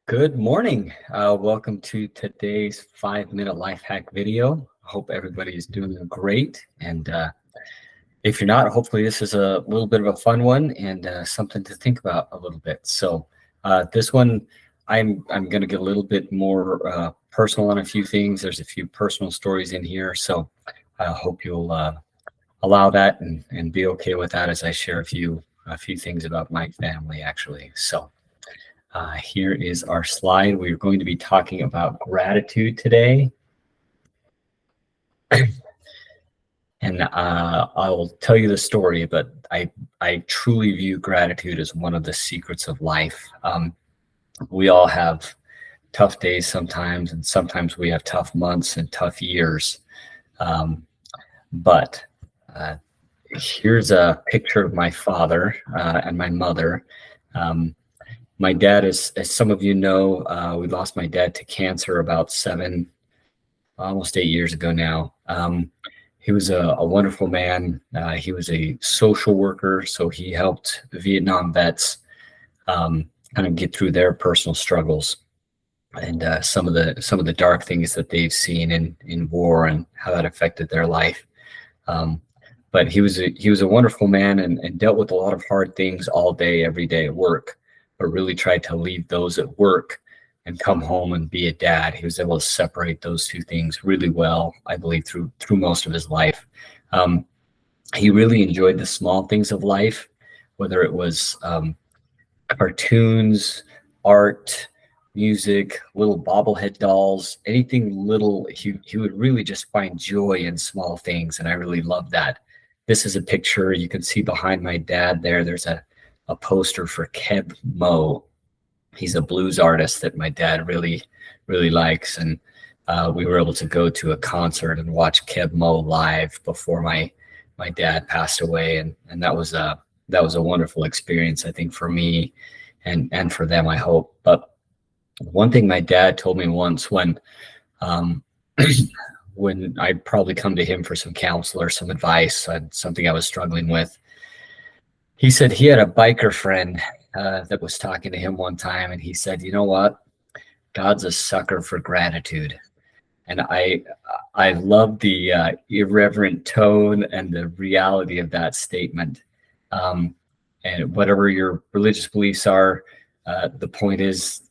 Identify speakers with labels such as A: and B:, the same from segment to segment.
A: Good morning. Welcome to today's 5-minute life hack video. Hope everybody is doing great. And if you're not, hopefully this is a little bit of a fun one and something to think about a little bit. So this one, I'm going to get a little bit more personal on a few things. There's a few personal stories in here. So I hope you'll allow that and be okay with that as I share a few things about my family, actually. So here is our slide. We're going to be talking about gratitude today. And I will tell you the story, but I truly view gratitude as one of the secrets of life. We all have tough days sometimes, and sometimes we have tough months and tough years. But here's a picture of my father and my mother. My dad, as some of you know, we lost my dad to cancer about almost 8 years ago now. He was a wonderful man. He was a social worker, so he helped the Vietnam vets kind of get through their personal struggles and some of the dark things that they've seen in war and how that affected their life. But he was a wonderful man and dealt with a lot of hard things all day, every day at work, but really tried to leave those at work and come home and be a dad. He was able to separate those two things really well, I believe, through most of his life. He really enjoyed the small things of life, whether it was cartoons, art, music, little bobblehead dolls, anything little. He would really just find joy in small things, and I really love that. This is a picture you can see behind my dad there. There's a poster for Keb Mo. He's a blues artist that my dad really, really likes. And we were able to go to a concert and watch Keb Mo live before my dad passed away. And that was a wonderful experience, I think, for me and for them, I hope. But one thing my dad told me once when I'd probably come to him for some counsel or some advice on something I was struggling with, he said he had a biker friend that was talking to him one time, and he said, "You know what? God's a sucker for gratitude." And I love the irreverent tone and the reality of that statement. And whatever your religious beliefs are, the point is,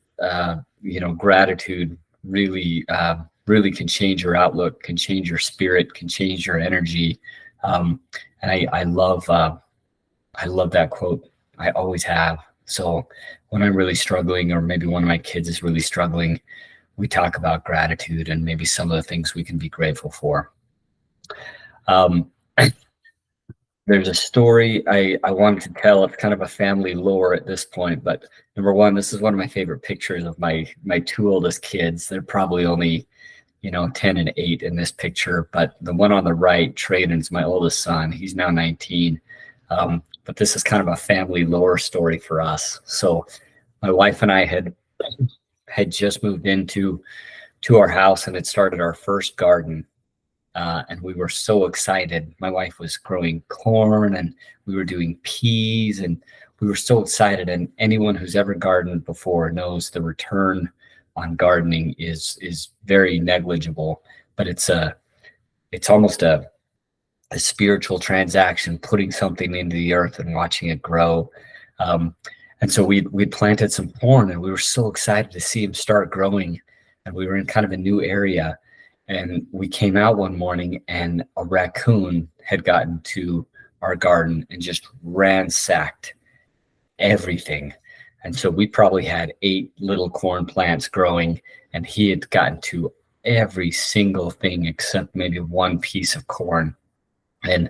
A: gratitude really can change your outlook, can change your spirit, can change your energy. And I love that quote. I always have. So when I'm really struggling, or maybe one of my kids is really struggling, we talk about gratitude and maybe some of the things we can be grateful for. There's a story I wanted to tell. It's kind of a family lore at this point, but number one, this is one of my favorite pictures of my two oldest kids. They're probably only 10 and 8 in this picture, but the one on the right, Trayden, is my oldest son. He's now 19. But this is kind of a family lore story for us. So my wife and I had just moved into our house and had started our first garden. And we were so excited. My wife was growing corn and we were doing peas, and we were so excited. And anyone who's ever gardened before knows the return on gardening is very negligible, but it's almost a spiritual transaction, putting something into the earth and watching it grow. And so we planted some corn, and we were so excited to see him start growing. And we were in kind of a new area, and we came out one morning and a raccoon had gotten to our garden and just ransacked everything. And so we probably had 8 little corn plants growing, and he had gotten to every single thing except maybe one piece of corn. And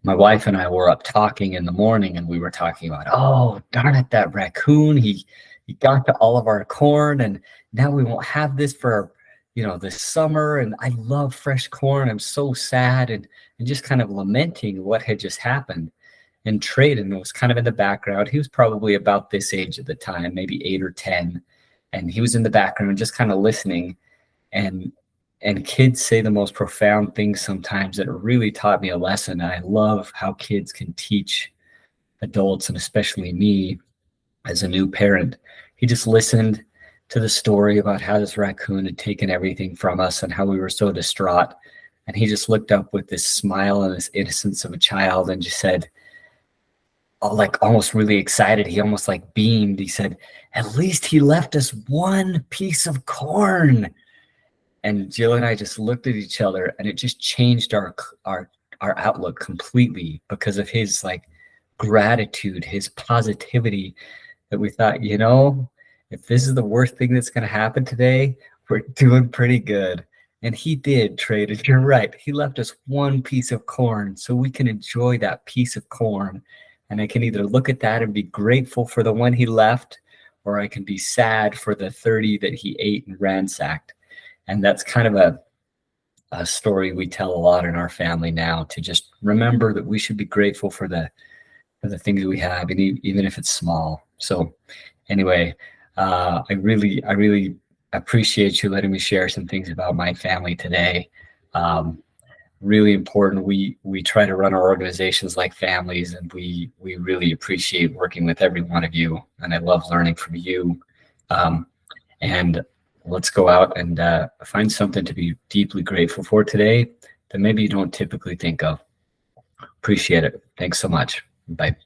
A: my wife and I were up talking in the morning, and we were talking about, oh, darn it, that raccoon, he got to all of our corn, and now we won't have this for, this summer. And I love fresh corn. I'm so sad, and just kind of lamenting what had just happened. And Trayden was kind of in the background. He was probably about this age at the time, maybe 8 or 10. And he was in the background just kind of listening. And kids say the most profound things sometimes that really taught me a lesson. And I love how kids can teach adults, and especially me as a new parent. He just listened to the story about how this raccoon had taken everything from us and how we were so distraught. And he just looked up with this smile and this innocence of a child and just said, oh, like almost really excited. He almost like beamed. He said, at least he left us one piece of corn. And Jill and I just looked at each other, and it just changed our outlook completely because of his like gratitude, his positivity, that we thought, if this is the worst thing that's going to happen today, we're doing pretty good. And he did, Trader. You're right. He left us one piece of corn so we can enjoy that piece of corn. And I can either look at that and be grateful for the one he left, or I can be sad for the 30 that he ate and ransacked. And that's kind of a story we tell a lot in our family now, to just remember that we should be grateful for the things we have, and even if it's small. So anyway, I really appreciate you letting me share some things about my family today. Really important. We try to run our organizations like families, and we really appreciate working with every one of you, and I love learning from you. And let's go out and find something to be deeply grateful for today that maybe you don't typically think of. Appreciate it. Thanks so much. Bye.